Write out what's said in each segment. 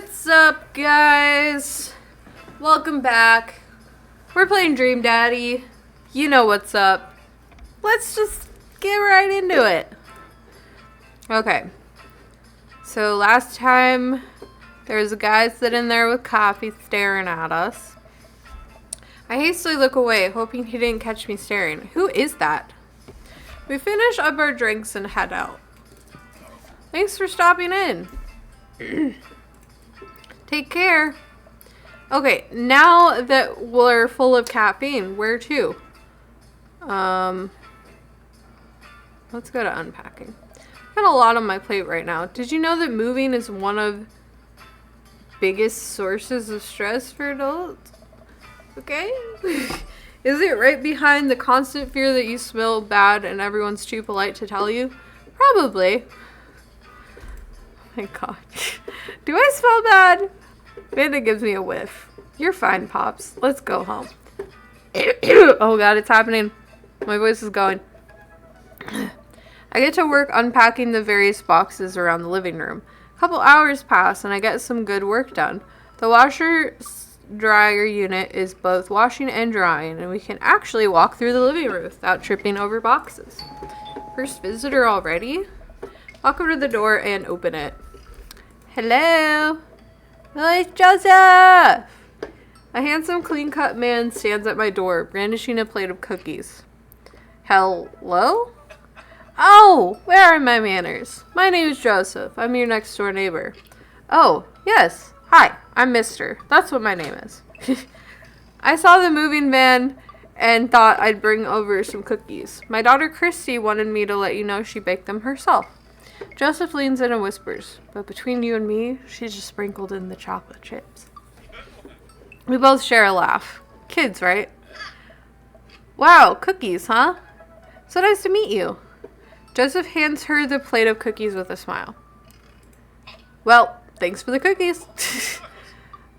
What's up, guys? Welcome back. We're playing Dream Daddy. You know what's up. Let's just get right into it. Okay. So last time, there was a guy sitting there with coffee staring at us. I hastily look away, hoping he didn't catch me staring. Who is that? We finish up our drinks and head out. Thanks for stopping in. Take care. Okay, now that we're full of caffeine, where to? Let's go to unpacking. Got a lot on my plate right now. Did you know that moving is one of biggest sources of stress for adults? Okay. Is it right behind the constant fear that you smell bad and everyone's too polite to tell you? Probably. Oh my god. Do I smell bad? Amanda gives me a whiff. You're fine, Pops. Let's go home. Oh god, it's happening. My voice is going. I get to work unpacking the various boxes around the living room. A couple hours pass and I get some good work done. The washer dryer unit is both washing and drying, and we can actually walk through the living room without tripping over boxes. First visitor already? Walk over to the door and open it. Hello? Oh, it's Joseph! A handsome, clean-cut man stands at my door, brandishing a plate of cookies. Hello? Oh, where are my manners? My name is Joseph. I'm your next-door neighbor. Oh, yes. Hi, I'm Mister. That's what my name is. I saw the moving van and thought I'd bring over some cookies. My daughter Christy wanted me to let you know she baked them herself. Joseph leans in and whispers, but between you and me, she's just sprinkled in the chocolate chips. We both share a laugh. Kids, right? Wow, cookies, huh? So nice to meet you. Joseph hands her the plate of cookies with a smile. Well, thanks for the cookies.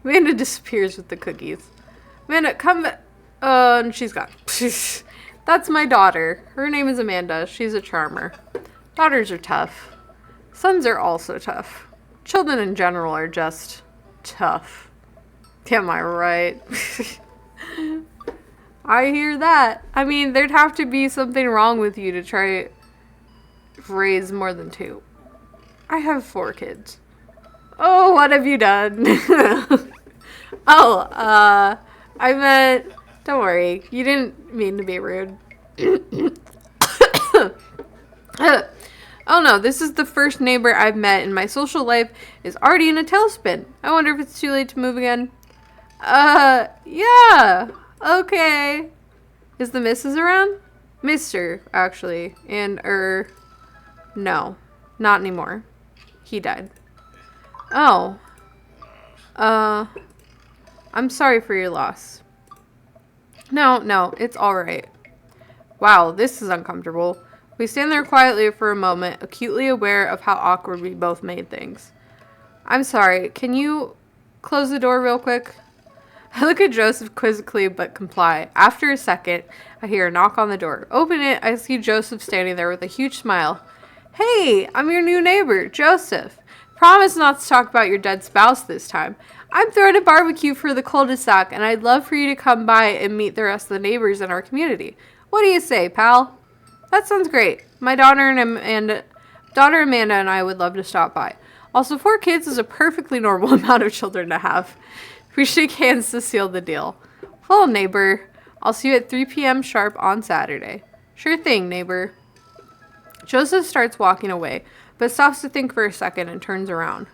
Amanda disappears with the cookies. Amanda, come back. And she's gone. That's my daughter. Her name is Amanda. She's a charmer. Daughters are tough. Sons are also tough. Children in general are just tough. Am I right? I hear that. I mean, there'd have to be something wrong with you to try to raise more than 2. I have 4 kids. Oh, what have you done? I meant, don't worry. You didn't mean to be rude. Oh no, this is the first neighbor I've met and my social life is already in a tailspin. I wonder if it's too late to move again. Yeah. Okay. Is the missus around? Mister, actually. And, no. Not anymore. He died. Oh. I'm sorry for your loss. No, it's alright. Wow, this is uncomfortable. We stand there quietly for a moment, acutely aware of how awkward we both made things. I'm sorry, can you close the door real quick? I look at Joseph quizzically but comply. After a second, I hear a knock on the door. Open it, I see Joseph standing there with a huge smile. Hey, I'm your new neighbor, Joseph. Promise not to talk about your dead spouse this time. I'm throwing a barbecue for the cul-de-sac, and I'd love for you to come by and meet the rest of the neighbors in our community. What do you say, pal? That sounds great. My daughter Amanda and I would love to stop by. Also, 4 kids is a perfectly normal amount of children to have. We shake hands to seal the deal. Well, neighbor, I'll see you at 3 p.m. sharp on Saturday. Sure thing, neighbor. Joseph starts walking away, but stops to think for a second and turns around.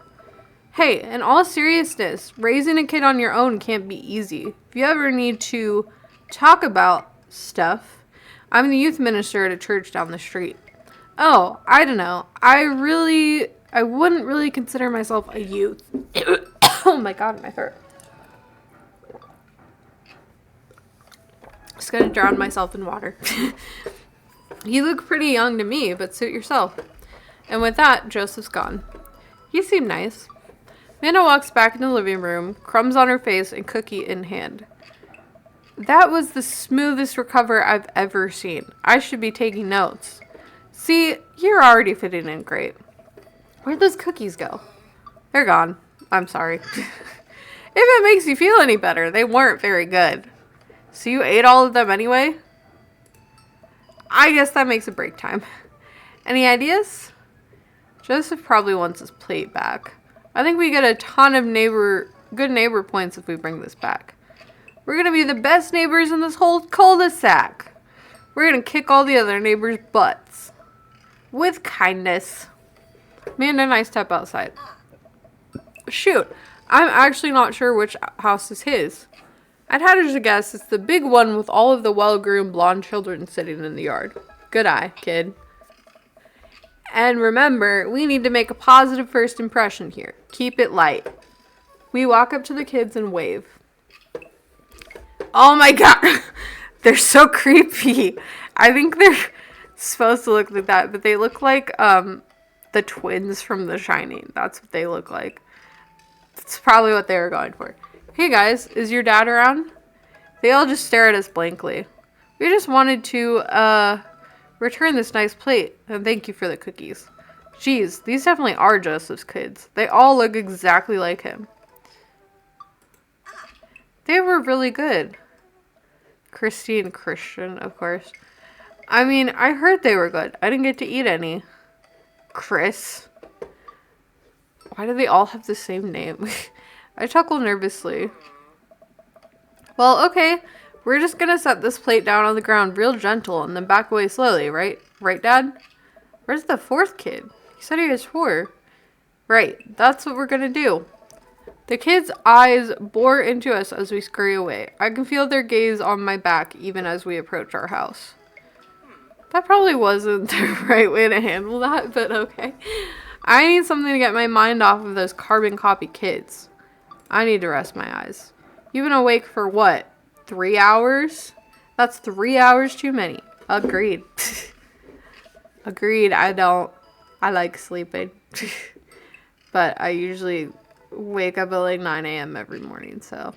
Hey, in all seriousness, raising a kid on your own can't be easy. If you ever need to talk about stuff, I'm the youth minister at a church down the street. Oh, I don't know. I wouldn't really consider myself a youth. Oh my god, my throat. Just gonna drown myself in water. You look pretty young to me, but suit yourself. And with that, Joseph's gone. You seem nice. Amanda walks back in the living room, crumbs on her face and cookie in hand. That was the smoothest recover I've ever seen. I should be taking notes. See, you're already fitting in great. Where'd those cookies go? They're gone. I'm sorry. If it makes you feel any better, they weren't very good. So you ate all of them anyway? I guess that makes it break time. Any ideas? Joseph probably wants his plate back. I think we get a ton of good neighbor points if we bring this back. We're going to be the best neighbors in this whole cul-de-sac. We're going to kick all the other neighbors' butts. With kindness. Amanda and I step outside. Shoot, I'm actually not sure which house is his. I'd hazard to guess it's the big one with all of the well-groomed blonde children sitting in the yard. Good eye, kid. And remember, we need to make a positive first impression here. Keep it light. We walk up to the kids and wave. Oh my god! They're so creepy. I think they're supposed to look like that, but they look like the twins from The Shining. That's what they look like. That's probably what they were going for. Hey guys, is your dad around? They all just stare at us blankly. We just wanted to return this nice plate and thank you for the cookies. Jeez, these definitely are Joseph's kids. They all look exactly like him. They were really good. Christy and Christian, of course. I mean, I heard they were good. I didn't get to eat any. Chris. Why do they all have the same name? I chuckle nervously. Well, okay. We're just gonna set this plate down on the ground real gentle and then back away slowly, right? Right, Dad? Where's the fourth kid? He said he was 4. Right. That's what we're gonna do. The kids' eyes bore into us as we scurry away. I can feel their gaze on my back even as we approach our house. That probably wasn't the right way to handle that, but okay. I need something to get my mind off of those carbon copy kids. I need to rest my eyes. You've been awake for what? 3 hours? That's 3 hours too many. Agreed. Agreed. I like sleeping. But I usually wake up at like 9 a.m. every morning, so.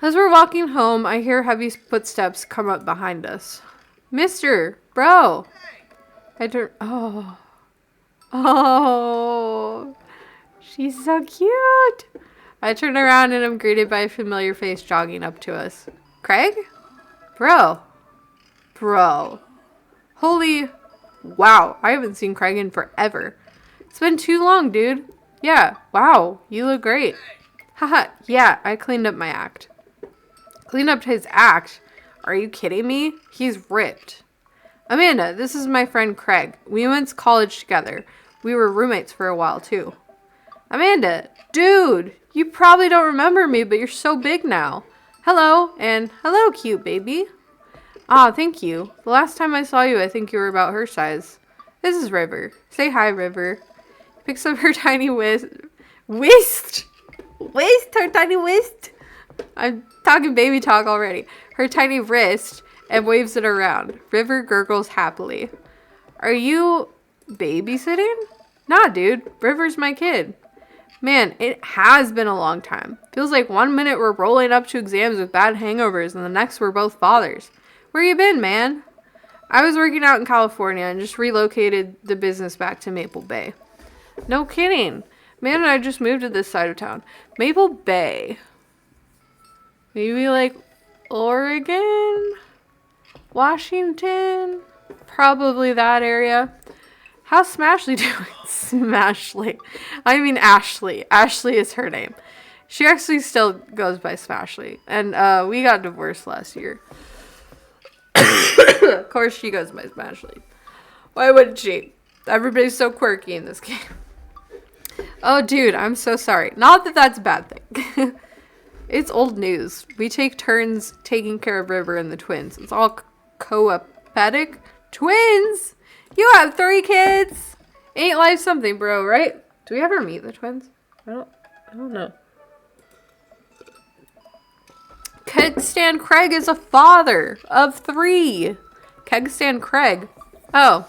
As we're walking home, I hear heavy footsteps come up behind us. Mister, bro. I turn. Oh. She's so cute. I turn around and I'm greeted by a familiar face jogging up to us. Craig? Bro. Holy. Wow. I haven't seen Craig in forever. It's been too long, dude. Yeah. Wow. You look great. Haha. Yeah. I cleaned up my act. Cleaned up his act? Are you kidding me? He's ripped. Amanda, this is my friend Craig. We went to college together. We were roommates for a while, too. Amanda, dude, you probably don't remember me, but you're so big now. Hello, and hello, cute baby. Ah, thank you. The last time I saw you, I think you were about her size. This is River. Say hi, River. Picks up her tiny her tiny wrist. I'm talking baby talk already. Her tiny wrist and waves it around. River gurgles happily. Are you babysitting? Nah, dude. River's my kid. Man, it has been a long time. Feels like 1 minute we're rolling up to exams with bad hangovers and the next we're both fathers. Where you been, man? I was working out in California and just relocated the business back to Maple Bay. No kidding. Man and I just moved to this side of town. Maple Bay. Maybe like Oregon? Washington? Probably that area. How's Smashley doing? Smashley. I mean Ashley. Ashley is her name. She actually still goes by Smashley. And we got divorced last year. Of course she goes by Smashley. Why wouldn't she? Everybody's so quirky in this game. Oh, dude, I'm so sorry. Not that that's a bad thing. It's old news. We take turns taking care of River and the twins. It's all coepatic. Twins? You have 3 kids? Ain't life something, bro, right? Do we ever meet the twins? I don't know. Kegstand Craig is a father of 3. Kegstand Craig. Oh.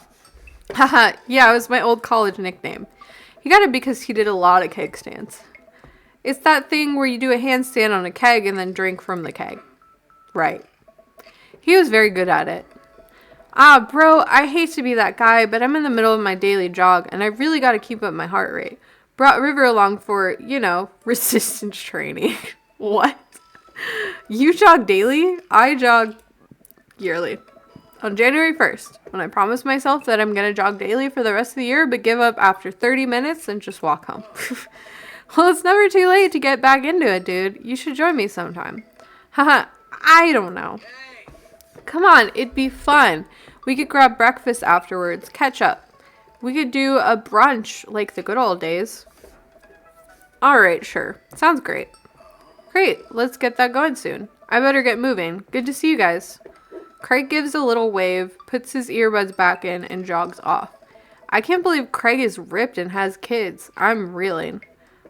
Haha. Yeah, it was my old college nickname. He got it because he did a lot of keg stands. It's that thing where you do a handstand on a keg and then drink from the keg. Right. He was very good at it. Ah, bro, I hate to be that guy, but I'm in the middle of my daily jog and I really got to keep up my heart rate. Brought River along for, resistance training. What? You jog daily? I jog yearly. On January 1st, when I promised myself that I'm going to jog daily for the rest of the year, but give up after 30 minutes and just walk home. Well, it's never too late to get back into it, dude. You should join me sometime. Haha, I don't know. Come on, it'd be fun. We could grab breakfast afterwards, catch up. We could do a brunch like the good old days. Alright, sure. Sounds great. Great, let's get that going soon. I better get moving. Good to see you guys. Craig gives a little wave, puts his earbuds back in, and jogs off. I can't believe Craig is ripped and has kids. I'm reeling.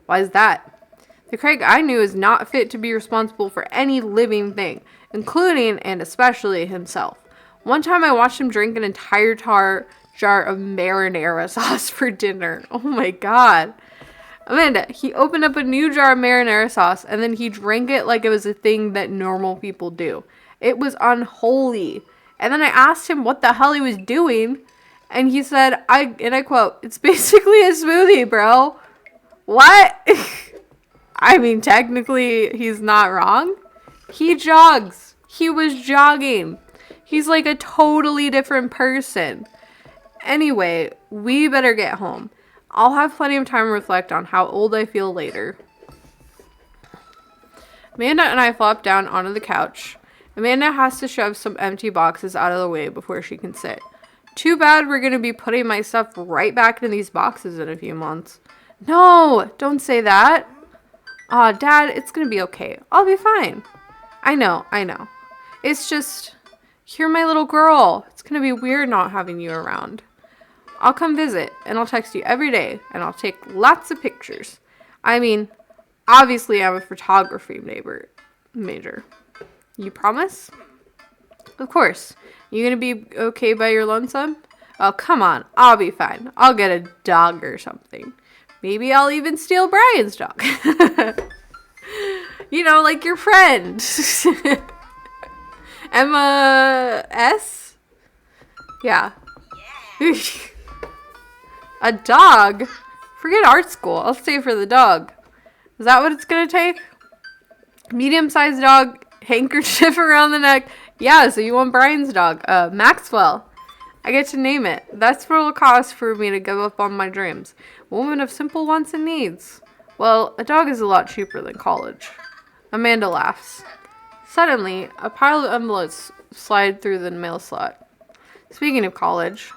Why is that? The Craig I knew is not fit to be responsible for any living thing, including and especially himself. One time I watched him drink an entire jar of marinara sauce for dinner. Oh my god. Amanda, he opened up a new jar of marinara sauce and then he drank it like it was a thing that normal people do. It was unholy. And then I asked him what the hell he was doing. And he said, I quote, "It's basically a smoothie, bro." What? I mean, technically, he's not wrong. He jogs. He was jogging. He's like a totally different person. Anyway, we better get home. I'll have plenty of time to reflect on how old I feel later. Amanda and I flop down onto the couch. Amanda has to shove some empty boxes out of the way before she can sit. Too bad we're going to be putting my stuff right back in these boxes in a few months. No, don't say that. Aw, Dad, it's going to be okay. I'll be fine. I know. It's just, you're my little girl. It's going to be weird not having you around. I'll come visit, and I'll text you every day, and I'll take lots of pictures. I mean, obviously I'm a photography major. You promise? Of course. You gonna be okay by your lonesome? Oh, come on. I'll be fine. I'll get a dog or something. Maybe I'll even steal Brian's dog. Like your friend. Emma S? Yeah. A dog? Forget art school. I'll stay for the dog. Is that what it's gonna take? Medium-sized dog, handkerchief around the neck. Yeah, so you want Brian's dog. Maxwell. I get to name it. That's what it'll cost for me to give up on my dreams. Woman of simple wants and needs. Well, a dog is a lot cheaper than college. Amanda laughs. Suddenly, a pile of envelopes slide through the mail slot. Speaking of college,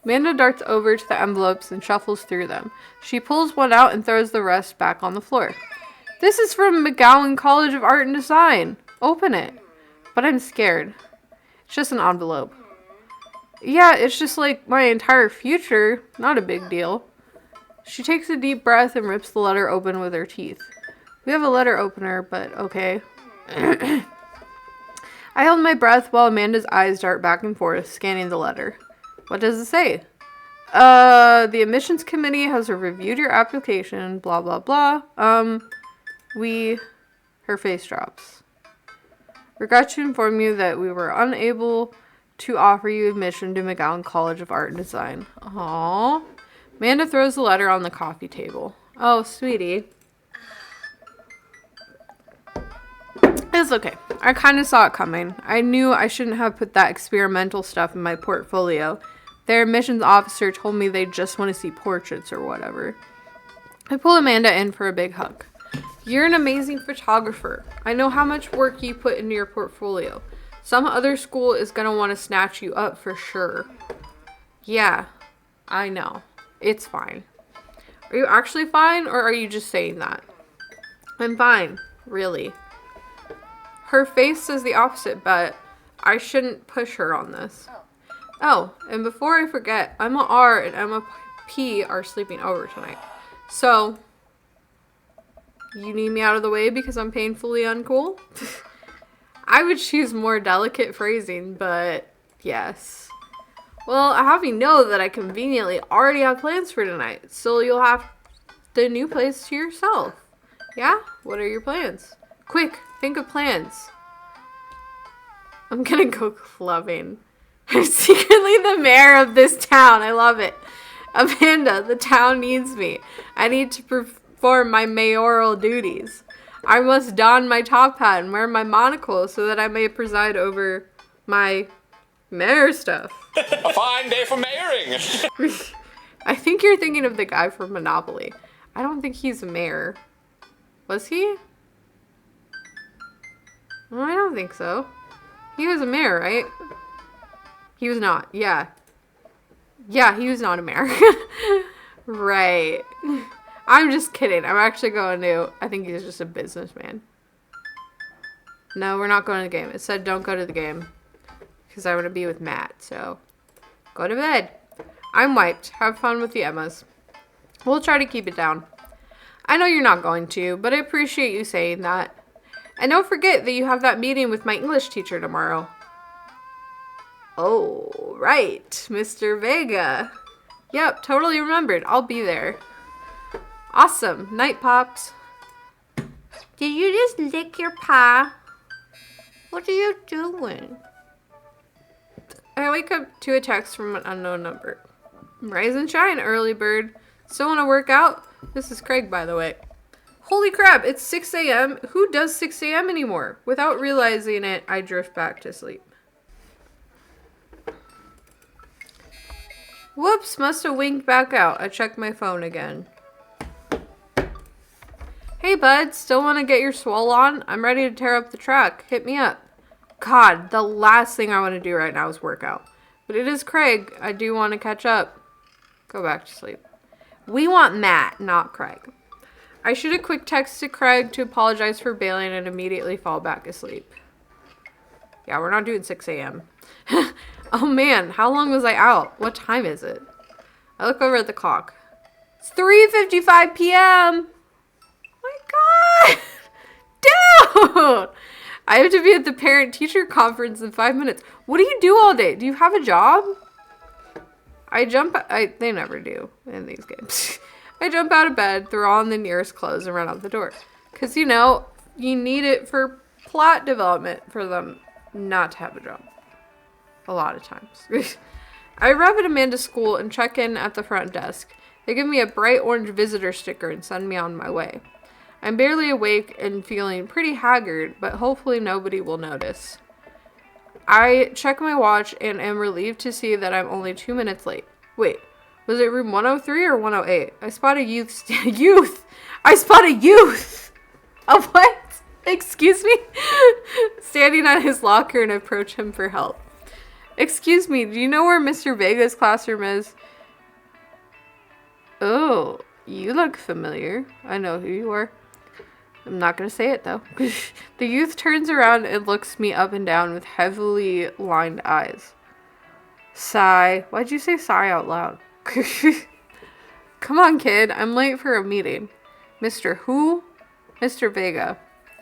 Amanda darts over to the envelopes and shuffles through them. She pulls one out and throws the rest back on the floor. This is from McGowan College of Art and Design. Open it. But I'm scared. It's just an envelope. Yeah, it's just like my entire future. Not a big deal. She takes a deep breath and rips the letter open with her teeth. We have a letter opener, but okay. I held my breath while Amanda's eyes dart back and forth, scanning the letter. What does it say? The admissions committee has reviewed your application, blah, blah, blah. Her face drops. Regret to inform you that we were unable to offer you admission to McGowan College of Art and Design. Aww. Amanda throws the letter on the coffee table. Oh, sweetie. It's okay. I kind of saw it coming. I knew I shouldn't have put that experimental stuff in my portfolio. Their admissions officer told me they just want to see portraits or whatever. I pull Amanda in for a big hug. You're an amazing photographer. I know how much work you put into your portfolio. Some other school is going to want to snatch you up for sure. Yeah, I know. It's fine. Are you actually fine, or are you just saying that? I'm fine, really. Her face says the opposite, but I shouldn't push her on this. Oh, and before I forget, Emma R and Emma P are sleeping over tonight. So, you need me out of the way because I'm painfully uncool? I would choose more delicate phrasing, but yes. Well, I have you know that I conveniently already have plans for tonight, so you'll have the new place to yourself. Yeah? What are your plans? Quick, think of plans. I'm gonna go clubbing. I'm secretly the mayor of this town. I love it. Amanda, the town needs me. I need to perform my mayoral duties. I must don my top hat and wear my monocle so that I may preside over my mayor stuff. A fine day for mayoring. I think you're thinking of the guy from Monopoly. I don't think he's a mayor. Was he? Well, I don't think so. He was a mayor, right? He was not. Yeah. Yeah, he was not a mayor. Right. I'm just kidding. I'm actually going to... I think he's just a businessman. No, we're not going to the game. It said don't go to the game. Because I want to be with Matt, so... Go to bed. I'm wiped. Have fun with the Emmas. We'll try to keep it down. I know you're not going to, but I appreciate you saying that. And don't forget that you have that meeting with my English teacher tomorrow. Oh, right. Mr. Vega. Yep, totally remembered. I'll be there. Awesome. Night, Pops. Did you just lick your paw? What are you doing? I wake up to a text from an unknown number. Rise and shine, early bird. Still want to work out? This is Craig, by the way. Holy crap, it's 6 a.m. Who does 6 a.m. anymore? Without realizing it, I drift back to sleep. Whoops, must have winked back out. I checked my phone again. Hey, bud, still want to get your swole on? I'm ready to tear up the track. Hit me up. God, the last thing I want to do right now is work out. But it is Craig. I do want to catch up. Go back to sleep. We want Matt, not Craig. I shoot a quick text to Craig to apologize for bailing and immediately fall back asleep. Yeah, we're not doing 6 a.m. Oh man, how long was I out? What time is it? I look over at the clock. It's 3:55 p.m. My God! Dude! I have to be at the parent-teacher conference in 5 minutes. What do you do all day? Do you have a job? They never do in these games. I jump out of bed, throw on the nearest clothes, and run out the door. Because, you know, you need it for plot development for them not to have a job. A lot of times. I arrive at Amanda's school and check in at the front desk. They give me a bright orange visitor sticker and send me on my way. I'm barely awake and feeling pretty haggard, but hopefully nobody will notice. I check my watch and am relieved to see that I'm only 2 minutes late. Wait, was it room 103 or 108? I spot a youth. I spot a youth! A what? Excuse me? Standing at his locker and approach him for help. Excuse me, do you know where Mr. Vega's classroom is? Oh, you look familiar. I know who you are. I'm not going to say it, though. The youth turns around and looks me up and down with heavily lined eyes. Sigh. Why'd you say sigh out loud? Come on, kid. I'm late for a meeting. Mr. Who? Mr. Vega.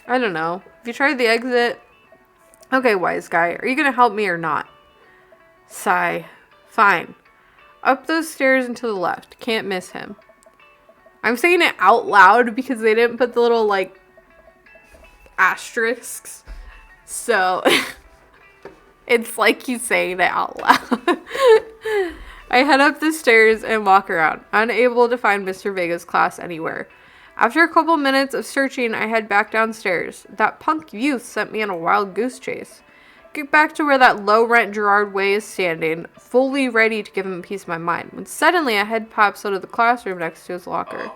I don't know. Have you tried the exit? Okay, wise guy. Are you going to help me or not? Sigh. Fine. Up those stairs and to the left. Can't miss him. I'm saying it out loud because they didn't put the little, like, asterisks. So, it's like he's saying it out loud. I head up the stairs and walk around, unable to find Mr. Vega's class anywhere. After a couple minutes of searching, I head back downstairs. That punk youth sent me on a wild goose chase. Get back to where that low-rent Gerard Way is standing, fully ready to give him a piece of my mind, when suddenly a head pops out of the classroom next to his locker.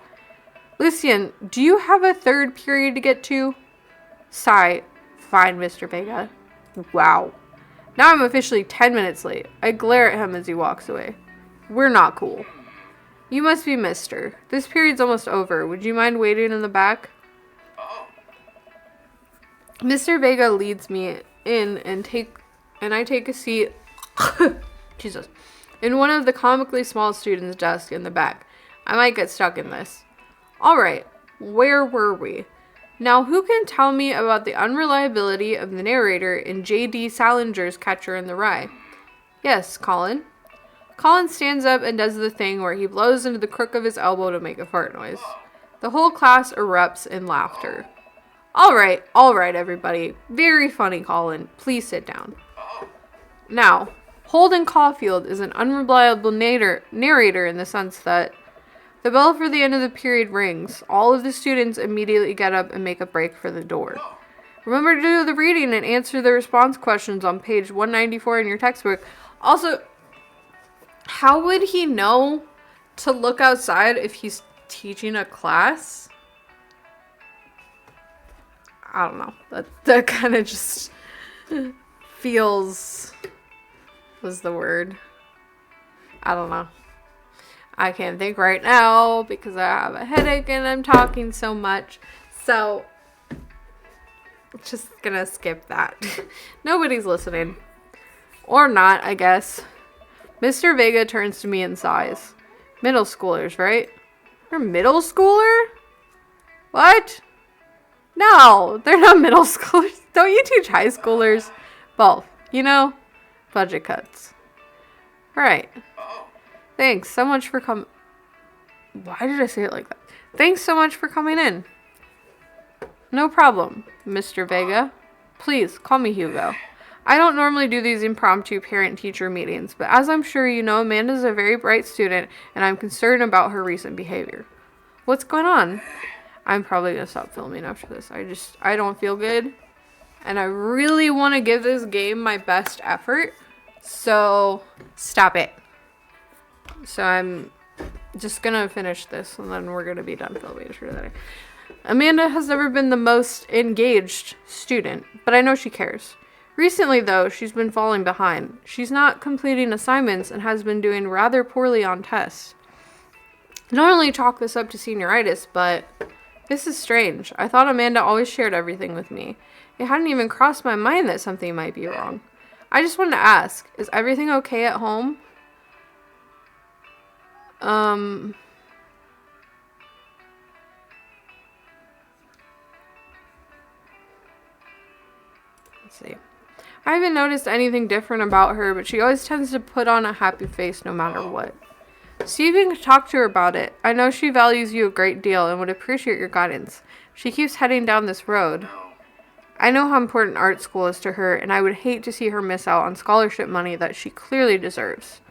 Lythience, do you have a third period to get to? Sigh. Fine, Mr. Vega. Wow. Now I'm officially 10 minutes late. I glare at him as he walks away. We're not cool. You must be Mister. This period's almost over. Would you mind waiting in the back? Mr. Vega leads me in and I take a seat Jesus in one of the comically small students' desks in the back. I might get stuck in this. Alright, where were we? Now who can tell me about the unreliability of the narrator in J.D. Salinger's Catcher in the Rye? Yes, Colin. Colin stands up and does the thing where he blows into the crook of his elbow to make a fart noise. The whole class erupts in laughter. All right, everybody. Very funny, Colin. Please sit down. Now, Holden Caulfield is an unreliable narrator in the sense that the bell for the end of the period rings. All of the students immediately get up and make a break for the door. Remember to do the reading and answer the response questions on page 194 in your textbook. Also, how would he know to look outside if he's teaching a class? I don't know. That kind of just feels... was the word. I don't know. I can't think right now because I have a headache and I'm talking so much. So, just gonna skip that. Nobody's listening. Or not, I guess. Mr. Vega turns to me and sighs. Middle schoolers, right? You're a middle schooler? What? No, they're not middle schoolers. Don't you teach high schoolers? Both. You know? Budget cuts. Alright. Thanks so much for coming. Why did I say it like that? Thanks so much for coming in. No problem, Mr. Vega. Please, call me Hugo. I don't normally do these impromptu parent-teacher meetings, but as I'm sure you know, Amanda's a very bright student, and I'm concerned about her recent behavior. What's going on? I'm probably going to stop filming after this. I don't feel good, and I really want to give this game my best effort, so stop it. So I'm just going to finish this, and then we're going to be done filming. Amanda has never been the most engaged student, but I know she cares. Recently, though, she's been falling behind. She's not completing assignments and has been doing rather poorly on tests. I don't really chalk this up to senioritis, but this is strange. I thought Amanda always shared everything with me. It hadn't even crossed my mind that something might be wrong. I just wanted to ask, is everything okay at home? Let's see. I haven't noticed anything different about her, but she always tends to put on a happy face no matter what. See if you can talk to her about it. I know she values you a great deal and would appreciate your guidance. She keeps heading down this road. I know how important art school is to her, and I would hate to see her miss out on scholarship money that she clearly deserves.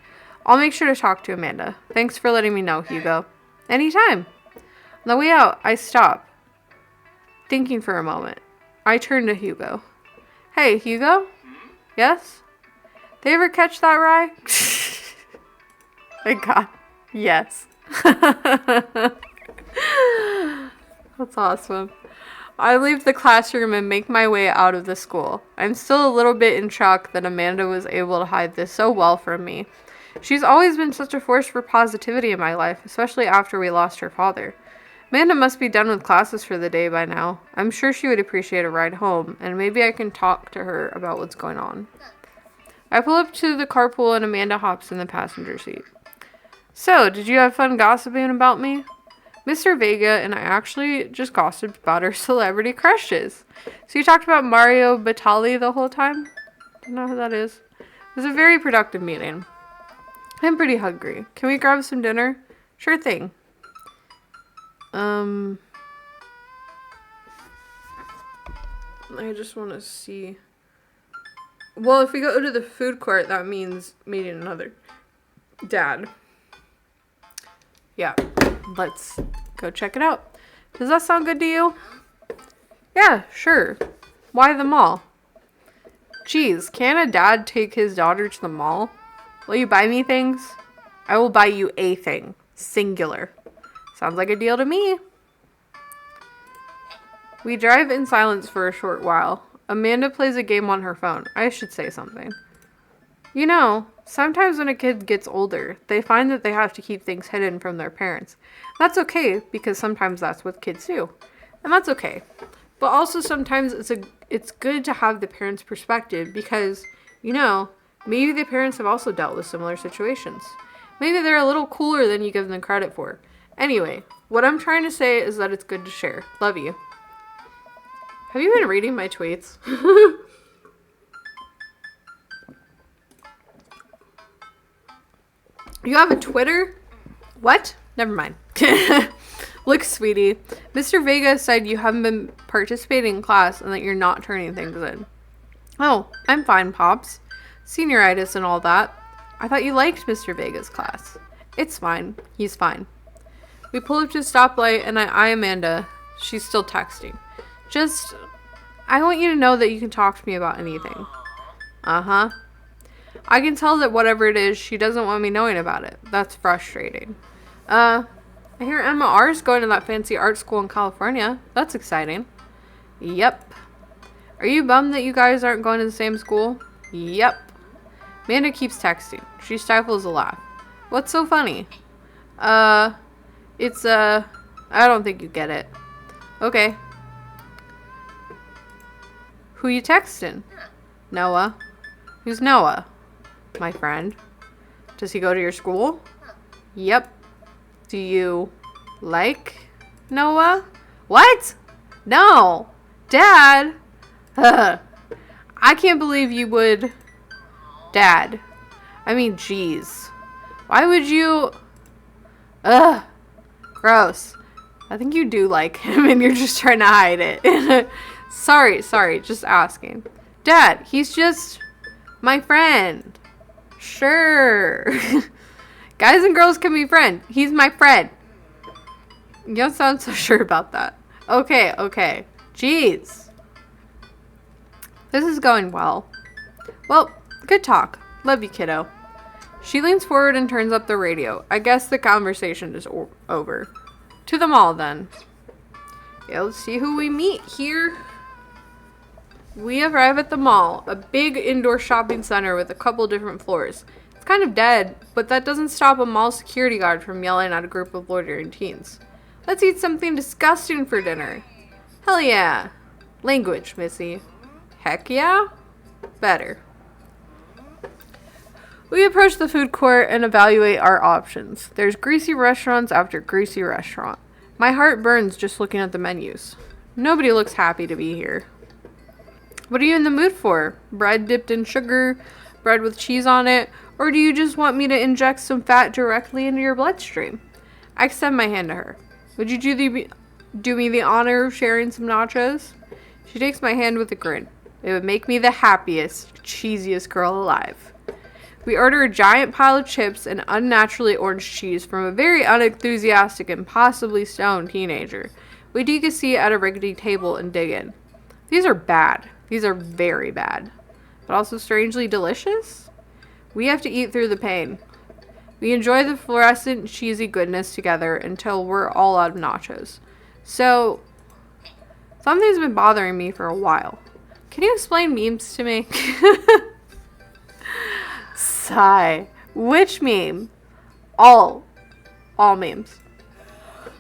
I'll make sure to talk to Amanda. Thanks for letting me know, Hugo. Anytime. On the way out, I stop, thinking for a moment. I turn to Hugo. Hey, Hugo? Yes? They ever catch that rye? Thank God. Yes. That's awesome. I leave the classroom and make my way out of the school. I'm still a little bit in shock that Amanda was able to hide this so well from me. She's always been such a force for positivity in my life, especially after we lost her father. Amanda must be done with classes for the day by now. I'm sure she would appreciate a ride home, and maybe I can talk to her about what's going on. I pull up to the carpool and Amanda hops in the passenger seat. So, did you have fun gossiping about me? Mr. Vega and I actually just gossiped about our celebrity crushes. So you talked about Mario Batali the whole time? Don't know who that is. It was a very productive meeting. I'm pretty hungry. Can we grab some dinner? Sure thing. I just want to see. Well, if we go to the food court, that means meeting another dad. Yeah, let's go check it out. Does that sound good to you? Yeah, sure. Why the mall? Geez, can a dad take his daughter to the mall? Will you buy me things? I will buy you a thing. Singular. Sounds like a deal to me. We drive in silence for a short while. Amanda plays a game on her phone. I should say something. You know, sometimes when a kid gets older, they find that they have to keep things hidden from their parents. That's okay, because sometimes that's what kids do. And that's okay. But also sometimes it's good to have the parents' perspective because, you know, maybe the parents have also dealt with similar situations. Maybe they're a little cooler than you give them credit for. Anyway, what I'm trying to say is that it's good to share. Love you. Have you been reading my tweets? You have a Twitter? What? Never mind. Look, sweetie. Mr. Vega said you haven't been participating in class and that you're not turning things in. Oh, I'm fine, Pops. Senioritis and all that. I thought you liked Mr. Vega's class. It's fine. He's fine. We pull up to a stoplight and I eye Amanda. She's still texting. I want you to know that you can talk to me about anything. Uh-huh. I can tell that whatever it is, she doesn't want me knowing about it. That's frustrating. I hear Emma R's going to that fancy art school in California. That's exciting. Yep. Are you bummed that you guys aren't going to the same school? Yep. Amanda keeps texting. She stifles a laugh. What's so funny? I don't think you get it. Okay. Who you texting? Noah. Who's Noah? My friend. Does he go to your school? Yep. Do you like Noah? What? No. Dad? I can't believe you would. Dad. I mean, jeez. Why would you? Ugh. Gross. I think you do like him and you're just trying to hide it. Sorry, just asking. Dad, he's just my friend. Sure. Guys and girls can be friends. He's my friend. You don't sound so sure about that. Okay. Jeez. This is going well. Well, good talk. Love you, kiddo. She leans forward and turns up the radio. I guess the conversation is over. To the mall, then. Yeah, let's see who we meet here. We arrive at the mall, a big indoor shopping center with a couple different floors. It's kind of dead, but that doesn't stop a mall security guard from yelling at a group of loitering teens. Let's eat something disgusting for dinner. Hell yeah. Language, Missy. Heck yeah? Better. We approach the food court and evaluate our options. There's greasy restaurants after greasy restaurant. My heart burns just looking at the menus. Nobody looks happy to be here. What are you in the mood for? Bread dipped in sugar? Bread with cheese on it? Or do you just want me to inject some fat directly into your bloodstream? I extend my hand to her. Would you do me the honor of sharing some nachos? She takes my hand with a grin. It would make me the happiest, cheesiest girl alive. We order a giant pile of chips and unnaturally orange cheese from a very unenthusiastic and possibly stoned teenager. We take a seat at a rickety table and dig in. These are bad. These are very bad. But also strangely delicious? We have to eat through the pain. We enjoy the fluorescent, cheesy goodness together until we're all out of nachos. So, something's been bothering me for a while. Can you explain memes to me? Sigh. Which meme? All memes.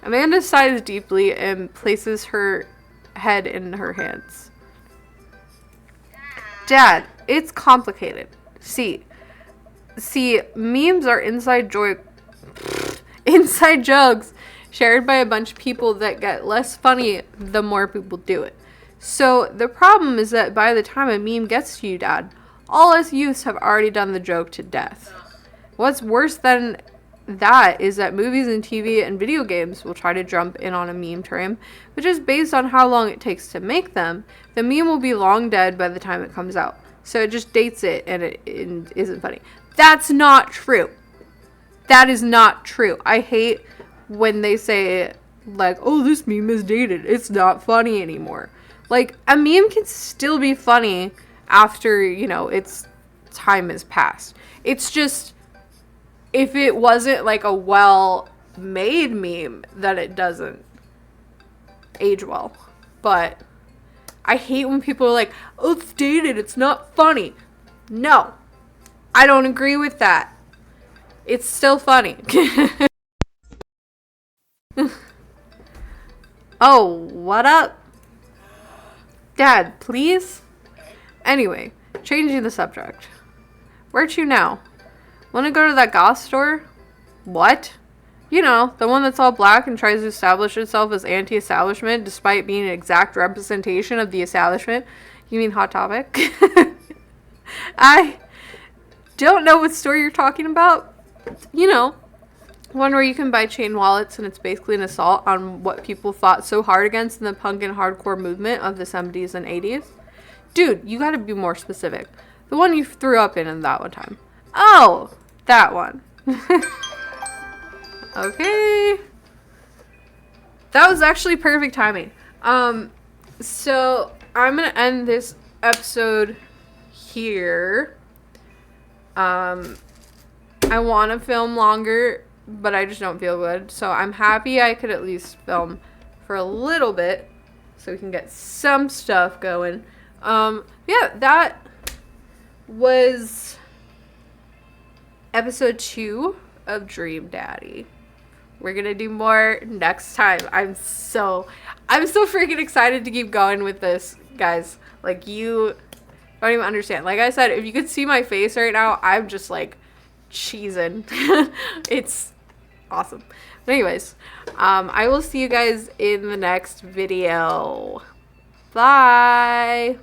Amanda sighs deeply and places her head in her hands. Dad, it's complicated. See, memes are inside jokes shared by a bunch of people that get less funny the more people do it. So the problem is that by the time a meme gets to you, Dad, all us youths have already done the joke to death. What's worse than that is that movies and TV and video games will try to jump in on a meme train, which is based on how long it takes to make them. The meme will be long dead by the time it comes out. So it just dates it and it isn't funny. That's not true. That is not true. I hate when they say, like, oh, this meme is dated. It's not funny anymore. Like, a meme can still be funny after, its time has passed. It's just, if it wasn't, like, a well-made meme, then it doesn't age well. But I hate when people are like, oh, it's dated. It's not funny. No. I don't agree with that. It's still funny. Oh, what up? Dad, please? Anyway, changing the subject. Where to now? Want to go to that goth store? What? You know, the one that's all black and tries to establish itself as anti-establishment despite being an exact representation of the establishment. You mean Hot Topic? I don't know what store you're talking about. You know, one where you can buy chain wallets and it's basically an assault on what people fought so hard against in the punk and hardcore movement of the 70s and 80s. Dude, you gotta be more specific. The one you threw up in that one time. Oh, that one. Okay. That was actually perfect timing. So I'm going to end this episode here. I want to film longer, but I just don't feel good. So I'm happy I could at least film for a little bit so we can get some stuff going. Yeah, that was episode 2 of Dream Daddy. We're gonna do more next time. I'm so freaking excited to keep going with this, guys. Like, you don't even understand. Like I said, if you could see my face right now, I'm just like cheesing. It's awesome. But anyways, I will see you guys in the next video. Bye.